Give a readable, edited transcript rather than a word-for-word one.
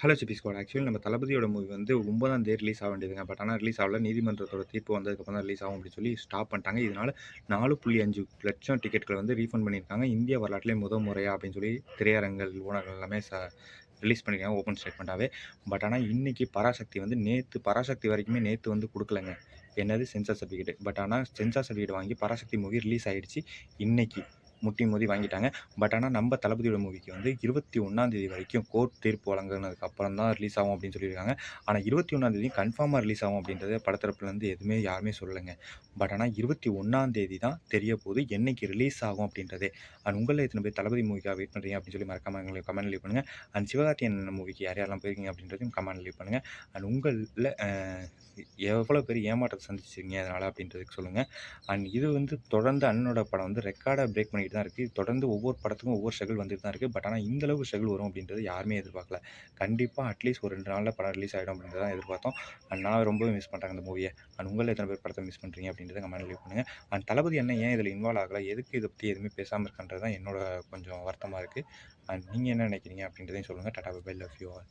Hello city squad. Actually நம்ம தளபதியோட movie வந்து 9ஆம் தேதி ரிலீஸ் ஆக வேண்டியதுங்க. பட் ஆனா ரிலீஸ் ஆகல. நீதிமன்றத்தோட தீர்ப்பு வந்ததுக்கப்புறம் தான் ரிலீஸ் ஆகும் அப்படின்னு சொல்லி ஸ்டாப் பண்ணிட்டாங்க. இதனால 4,5 லட்சம் டிக்கெட்கள வந்து ரீஃபண்ட் பண்ணியிருக்காங்க. இந்திய வரலாற்றிலே முதல் முறையா அப்படின்னு சொல்லி திரையரங்குகள், ஊடகங்கள் எல்லாமே ரிலீஸ் பண்ணியிருக்காங்க ஓப்பன் ஸ்டேட்மெண்ட்டாவே. பட் ஆனா இன்னைக்கு பராசக்தி வந்து பராசக்தி வரைக்குமே நேத்து வந்து குடுக்கலங்க. என்னது சென்சார் சர்டிஃபிகேட். பட் ஆனா சென்சார் சர்டிஃபிகேட் வாங்கி பராசக்தி மூவி ரிலீஸ் ஆயிடுச்சு. இன்னைக்கு முட்டி மோதி வாங்கிட்டாங்க. பட் ஆனா நம்ம தளபதியோட மூவிக்கு வந்து 21ஆம் தேதி வரைக்கும் கோர்ட் தீர்ப்பு வழங்குனதுக்கு அப்புறம் தான் ரிலீஸ் ஆகும் அப்படின்னு சொல்லியிருக்காங்க. ஆனா 21ஆம் தேதி கன்ஃபார்மா ரிலீஸ் ஆகும் அப்படின்றத படத்தரப்புலேருந்து எதுவுமே யாருமே சொல்லலைங்க. பட் ஆனா 21ஆம் தேதி தான் தெரிய போகுது என்னைக்கு ரிலீஸ் ஆகும் அப்படின்றதே. அண்ட் உங்களில் எத்தனை பேர் தளபதி மூவிக்காக வெயிட் பண்ணுறீங்க அப்படின்னு சொல்லி மறக்காம எங்களுக்கு கமெண்ட் லீவ் பண்ணுங்க. அண்ட் சிவகார்த்திகேயன் மூவிக்கு யார் யாரெல்லாம் போயிருக்கீங்க அப்படின்றதையும் கமெண்ட் லீவ் பண்ணுங்க. அண்ட் உங்களில் எவ்வளோ பேர் ஏமாற்றத்தை சந்திச்சிருக்கீங்க அதனால அப்படின்றதுக்கு சொல்லுங்க. அண்ட் இது வந்து தொடர்ந்து அண்ணனோட படம் வந்து ரெக்கார்டை பிரேக் பண்ணிட்டு தான் இருக்குது. தொடர்ந்து ஒவ்வொரு படத்துக்கும் ஒவ்வொரு ஸ்ட்ரகிள் வந்துட்டு தான் இருக்குது. பட் ஆனால் இந்த அளவுக்கு ஸ்ட்ரகிள் வரும் அப்படின்றது யாருமே எதிர்பார்க்கல. கண்டிப்பாக அட்லீஸ்ட் ஒரு 2 நாளில் படம் ரிலீஸ் ஆகிடும் அப்படின்றத தான் எதிர்பார்த்தோம். அண்ட் நான் ரொம்பவே மிஸ் பண்ணுறேன் இந்த மூவியை. அண்ட் உங்களில் எத்தனை பேர் படத்தை மிஸ் பண்ணுறீங்க அப்படின்றத கமெண்ட் லீவ் பண்ணுங்கள். அண்ட் தளபதி அண்ணன் ஏன் இதில் இன்வால்வ் ஆகலை, எதுக்கு இதை பற்றி எதுவுமே பேசாமல் இருக்கான்றது தான் என்னோட கொஞ்சம் வருத்தமாக இருக்குது. அண்ட் நீங்கள் என்ன நினைக்கிறீங்க அப்படின்றதையும் சொல்லுங்கள். Tata bye bye, love you all.